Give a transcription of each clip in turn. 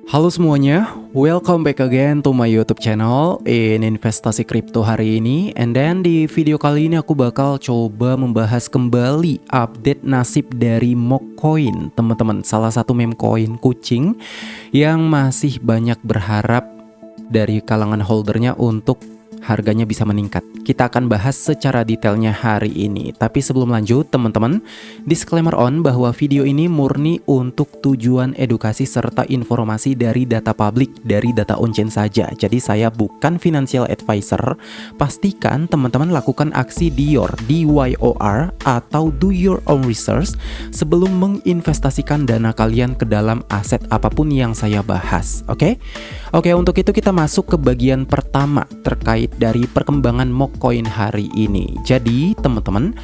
Halo semuanya, welcome back again to my YouTube channel in investasi kripto hari ini. And then di video kali ini aku bakal coba membahas kembali update nasib dari Mockcoin, teman-teman. Salah satu meme coin kucing yang masih banyak berharap dari kalangan holdernya untuk harganya bisa meningkat. Kita akan bahas secara detailnya hari ini. Tapi sebelum lanjut, teman-teman, disclaimer on bahwa video ini murni untuk tujuan edukasi serta informasi dari data publik, dari data on-chain saja. Jadi saya bukan financial advisor. Pastikan teman-teman lakukan aksi DYOR, DYOR atau do your own research sebelum menginvestasikan dana kalian ke dalam aset apapun yang saya bahas. Oke, untuk itu kita masuk ke bagian pertama terkait dari perkembangan Mockcoin hari ini. Jadi teman-teman,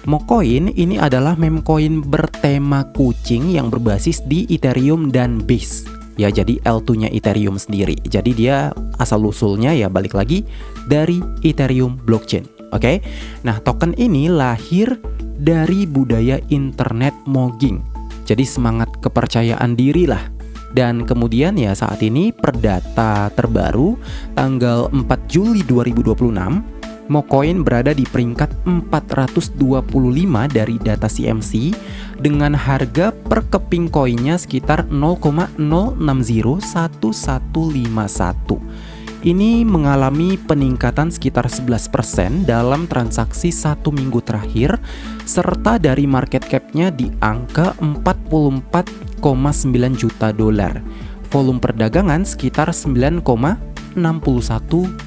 Mockcoin ini adalah meme coin bertema kucing yang berbasis di Ethereum dan Base. Ya, jadi L2-nya Ethereum sendiri. Jadi dia asal-usulnya ya balik lagi dari Ethereum blockchain. Oke. Nah, token ini lahir dari budaya internet mogging. Jadi semangat kepercayaan diri lah. Dan kemudian ya saat ini per data terbaru tanggal 4 Juli 2026, Mockcoin berada di peringkat 425 dari data CMC dengan harga per keping koinnya sekitar 0,0601151. Ini mengalami peningkatan sekitar 11% dalam transaksi satu minggu terakhir, serta dari market cap-nya di angka 44,9 juta dolar. Volume perdagangan sekitar 9,61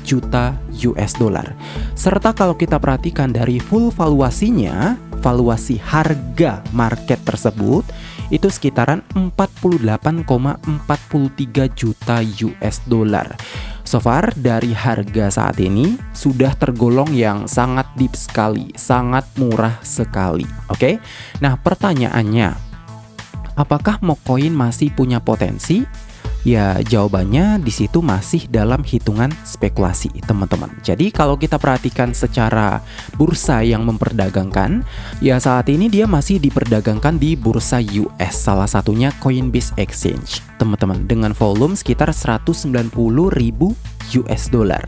juta US dollar. Serta kalau kita perhatikan dari full valuasinya, valuasi harga market tersebut itu sekitaran 48,43 juta US dollar. So far dari harga saat ini sudah tergolong yang sangat deep sekali, sangat murah sekali. Oke. Nah, pertanyaannya, apakah Mockcoin masih punya potensi? Ya, jawabannya di situ masih dalam hitungan spekulasi, teman-teman. Jadi kalau kita perhatikan secara bursa yang memperdagangkan, ya saat ini dia masih diperdagangkan di bursa US, salah satunya Coinbase Exchange, teman-teman, dengan volume sekitar 190.000 US dollar.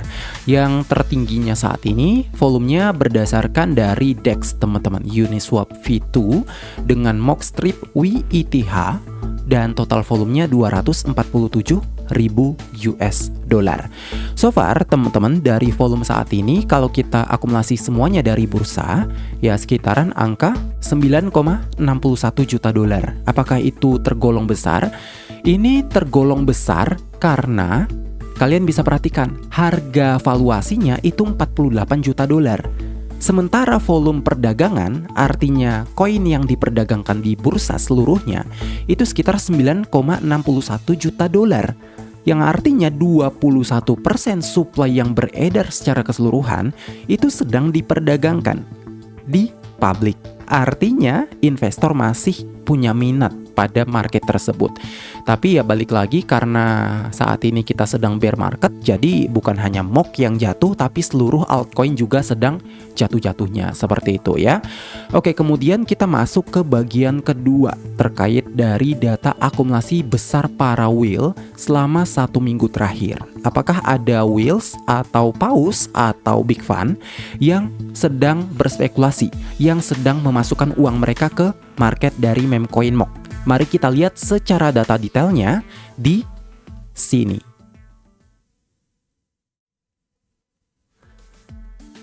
Yang tertingginya saat ini volumenya berdasarkan dari DEX, teman-teman, Uniswap V2 dengan Mockstrip WETH dan total volumenya 247.000 US dollar. So far, teman-teman, dari volume saat ini kalau kita akumulasi semuanya dari bursa, ya sekitaran angka 9,61 juta dolar. Apakah itu tergolong besar? Ini tergolong besar karena kalian bisa perhatikan harga valuasinya itu 48 juta dolar. Sementara volume perdagangan, artinya koin yang diperdagangkan di bursa seluruhnya, itu sekitar 9,61 juta dolar. Yang artinya 21% supply yang beredar secara keseluruhan itu sedang diperdagangkan di publik. Artinya investor masih punya minat pada market tersebut. Tapi ya balik lagi, karena saat ini kita sedang bear market, jadi bukan hanya Mock yang jatuh, tapi seluruh altcoin juga sedang jatuh-jatuhnya, seperti itu ya. Oke, kemudian kita masuk ke bagian kedua terkait dari data akumulasi besar para whale selama satu minggu terakhir. Apakah ada whales atau paus atau big fund yang sedang berspekulasi, yang sedang memasukkan uang mereka ke market dari meme coin Mock? Mari kita lihat secara data detailnya di sini.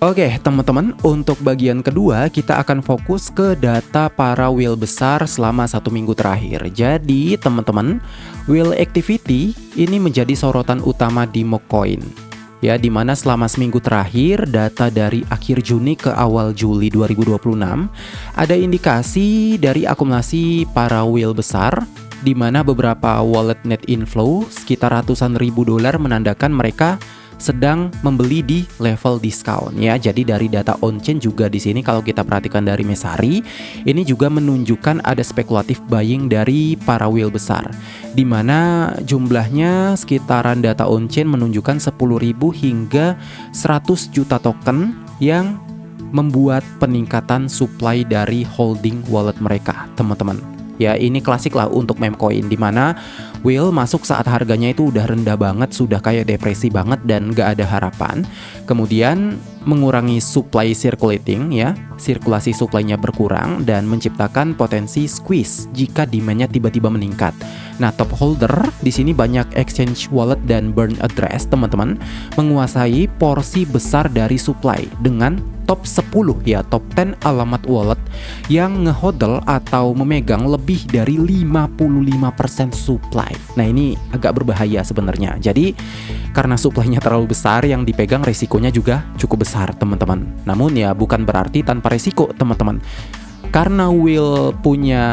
Oke, teman-teman, untuk bagian kedua kita akan fokus ke data para whale besar selama satu minggu terakhir. Jadi, teman-teman, whale activity ini menjadi sorotan utama di Mockcoin. Ya, dimana selama seminggu terakhir, data dari akhir Juni ke awal Juli 2026, ada indikasi dari akumulasi para whale besar, di mana beberapa wallet net inflow sekitar ratusan ribu dolar menandakan mereka sedang membeli di level discount ya. Jadi dari data on-chain juga di sini kalau kita perhatikan dari Messari, ini juga menunjukkan ada spekulatif buying dari para whale besar, di mana jumlahnya sekitaran data on-chain menunjukkan 10.000 hingga 100 juta token yang membuat peningkatan supply dari holding wallet mereka, teman-teman. Ya, ini klasik lah untuk meme coin, dimana whale masuk saat harganya itu udah rendah banget, sudah kayak depresi banget dan gak ada harapan. Kemudian mengurangi supply circulating, ya, sirkulasi supply-nya berkurang dan menciptakan potensi squeeze jika demand-nya tiba-tiba meningkat. Nah, top holder di sini banyak exchange wallet dan burn address, teman-teman, menguasai porsi besar dari supply dengan top 10, ya, top 10 alamat wallet yang ngehodl atau memegang lebih dari 55% supply. Nah, ini agak berbahaya sebenarnya. Jadi karena supply-nya terlalu besar, yang dipegang resikonya juga cukup besar, teman-teman. Namun ya bukan berarti tanpa resiko, teman-teman. Karena whale punya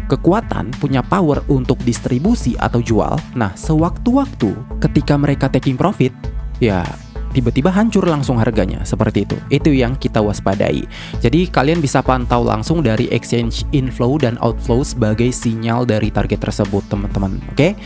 kekuatan, punya power untuk distribusi atau jual. Nah, sewaktu-waktu ketika mereka taking profit, ya tiba-tiba hancur langsung harganya, seperti itu. Itu yang kita waspadai. Jadi kalian bisa pantau langsung dari exchange inflow dan outflow sebagai sinyal dari target tersebut, teman-teman. Oke.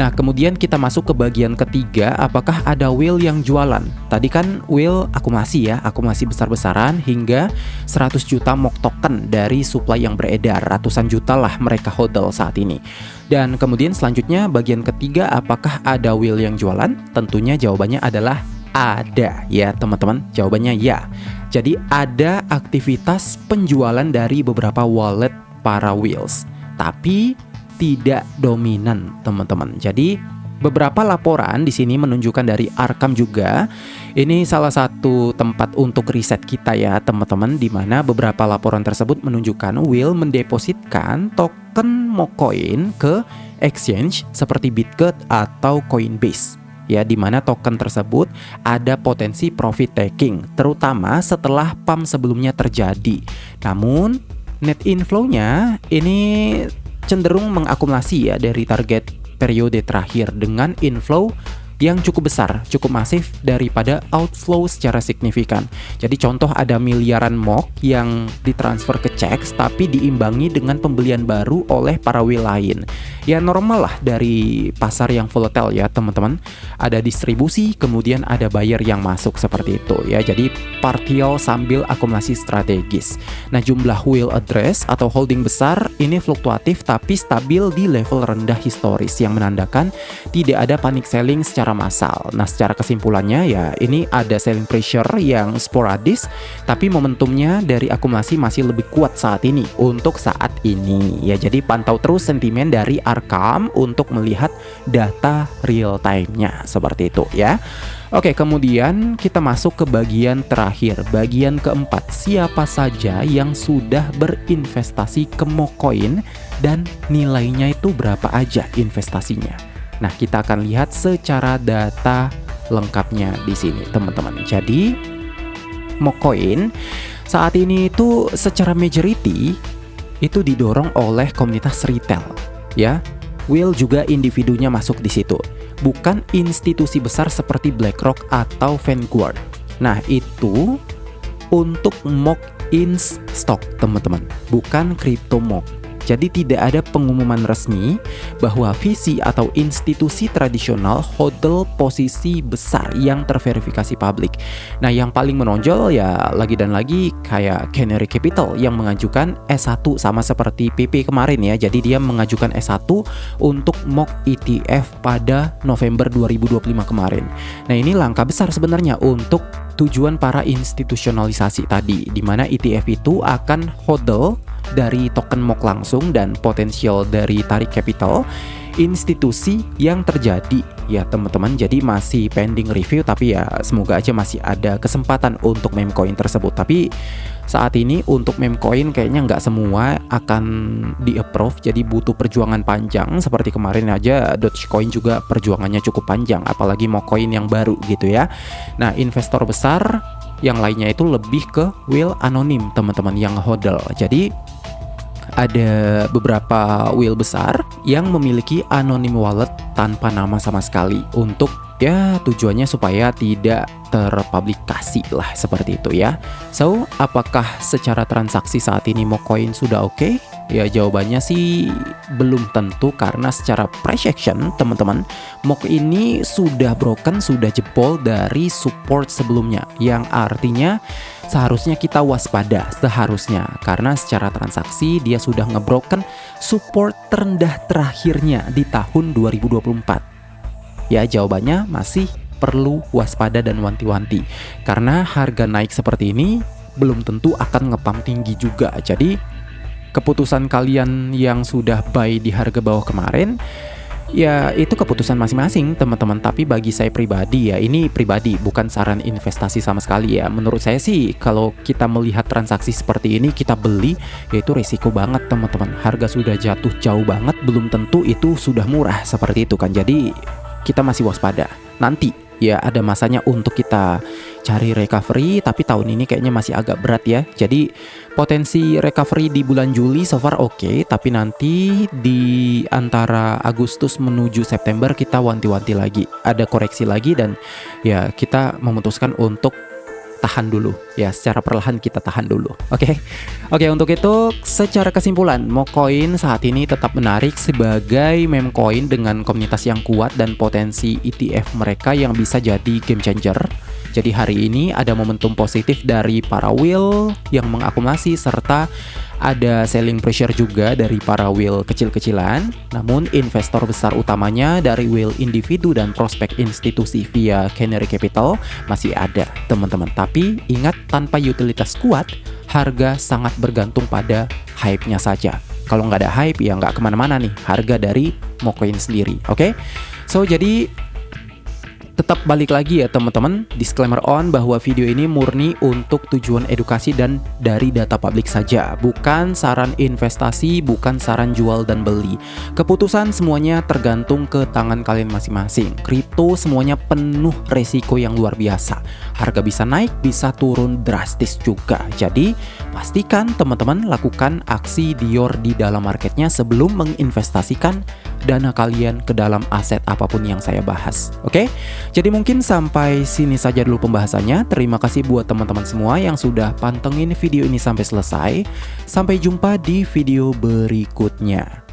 Nah, kemudian kita masuk ke bagian ketiga, apakah ada whale yang jualan? Tadi kan whale akumulasi, ya, akumulasi besar-besaran hingga 100 juta mock token dari supply yang beredar. Ratusan juta lah mereka hodl saat ini. Dan kemudian selanjutnya bagian ketiga, apakah ada whale yang jualan? Tentunya jawabannya adalah ada, ya teman-teman. Jawabannya ya. Jadi ada aktivitas penjualan dari beberapa wallet para whales, tapi tidak dominan, teman-teman. Jadi beberapa laporan di sini menunjukkan dari Arkham juga. Ini salah satu tempat untuk riset kita, ya teman-teman, di mana beberapa laporan tersebut menunjukkan whale mendepositkan token Mocoin ke exchange seperti Bitget atau Coinbase. Ya, di mana token tersebut ada potensi profit taking, terutama setelah pump sebelumnya terjadi. Namun net inflow-nya ini cenderung mengakumulasi, ya, dari target periode terakhir dengan inflow yang cukup besar, cukup masif daripada outflow secara signifikan. Jadi contoh ada miliaran mock yang ditransfer ke checks tapi diimbangi dengan pembelian baru oleh para whale lain. Ya normal lah dari pasar yang volatile, ya teman-teman. Ada distribusi, kemudian ada buyer yang masuk seperti itu, ya. Jadi partial sambil akumulasi strategis. Nah, jumlah whale address atau holding besar ini fluktuatif tapi stabil di level rendah historis yang menandakan tidak ada panic selling secara massal. Nah, secara kesimpulannya, ya ini ada selling pressure yang sporadis tapi momentumnya dari akumulasi masih lebih kuat saat ini untuk saat ini, ya. Jadi pantau terus sentimen dari Arkham untuk melihat data real time-nya seperti itu, ya. Oke, kemudian kita masuk ke bagian terakhir, bagian keempat. Siapa saja yang sudah berinvestasi ke Mocoin dan nilainya itu berapa aja investasinya? Nah, kita akan lihat secara data lengkapnya di sini, teman-teman. Jadi, Mocoin saat ini itu secara majority itu didorong oleh komunitas retail, ya. Whale juga individunya masuk di situ, bukan institusi besar seperti BlackRock atau Vanguard. Nah, itu untuk mock in stock, teman-teman, bukan crypto mock. Jadi tidak ada pengumuman resmi bahwa VC atau institusi tradisional hodl posisi besar yang terverifikasi publik. Nah, yang paling menonjol ya lagi dan lagi kayak Canary Capital yang mengajukan S1 sama seperti PP kemarin, ya. Jadi dia mengajukan S1 untuk mock ETF pada November 2025 kemarin. Nah, ini langkah besar sebenarnya untuk tujuan para institusionalisasi tadi, di mana ETF itu akan hodl dari token mock langsung dan potensial dari tarik capital institusi yang terjadi, ya teman-teman. Jadi masih pending review, tapi ya semoga aja masih ada kesempatan untuk meme coin tersebut. Tapi saat ini untuk meme coin kayaknya nggak semua akan di approve, jadi butuh perjuangan panjang. Seperti kemarin aja Dogecoin juga perjuangannya cukup panjang, apalagi mau coin yang baru gitu, ya. Nah, investor besar yang lainnya itu lebih ke whale anonim, teman-teman, yang hodl. Jadi ada beberapa whale besar yang memiliki anonim wallet tanpa nama sama sekali, untuk ya tujuannya supaya tidak terpublikasi lah, seperti itu, ya. So, apakah secara transaksi saat ini Mocoin sudah oke? Ya jawabannya sih belum tentu, karena secara price action, teman-teman, Mock ini sudah broken, sudah jebol dari support sebelumnya, yang artinya seharusnya kita waspada, seharusnya. Karena secara transaksi dia sudah ngebroken support terendah terakhirnya di tahun 2024. Ya, jawabannya masih perlu waspada dan wanti-wanti. Karena harga naik seperti ini belum tentu akan ngepam tinggi juga. Jadi keputusan kalian yang sudah buy di harga bawah kemarin, ya itu keputusan masing-masing teman-teman. Tapi bagi saya pribadi, ya ini pribadi, bukan saran investasi sama sekali ya. Menurut saya sih kalau kita melihat transaksi seperti ini kita beli, yaitu risiko banget teman-teman. Harga sudah jatuh jauh banget, belum tentu itu sudah murah seperti itu kan. Jadi kita masih waspada. Nanti ya ada masanya untuk kita cari recovery, tapi tahun ini kayaknya masih agak berat ya. Jadi potensi recovery di bulan Juli so far oke, tapi nanti di antara Agustus menuju September kita wanti-wanti lagi, ada koreksi lagi, dan ya kita memutuskan untuk tahan dulu ya, secara perlahan kita tahan dulu. Oke, untuk itu secara kesimpulan Mocoin saat ini tetap menarik sebagai meme coin dengan komunitas yang kuat dan potensi ETF mereka yang bisa jadi game changer. Jadi hari ini ada momentum positif dari para whale yang mengakumulasi, serta ada selling pressure juga dari para whale kecil-kecilan. Namun investor besar utamanya dari whale individu dan prospek institusi via Canary Capital masih ada teman-teman. Tapi ingat, tanpa utilitas kuat, harga sangat bergantung pada hype-nya saja. Kalau nggak ada hype ya nggak kemana-mana nih harga dari Mocoin sendiri. Oke? So jadi tetap balik lagi ya teman-teman, disclaimer on bahwa video ini murni untuk tujuan edukasi dan dari data publik saja, bukan saran investasi, bukan saran jual dan beli. Keputusan semuanya tergantung ke tangan kalian masing-masing. Kripto semuanya penuh resiko yang luar biasa. Harga bisa naik, bisa turun drastis juga. Jadi pastikan teman-teman lakukan aksi dior di dalam marketnya sebelum menginvestasikan dana kalian ke dalam aset apapun yang saya bahas. Oke? Jadi mungkin sampai sini saja dulu pembahasannya. Terima kasih buat teman-teman semua yang sudah pantengin video ini sampai selesai. Sampai jumpa di video berikutnya.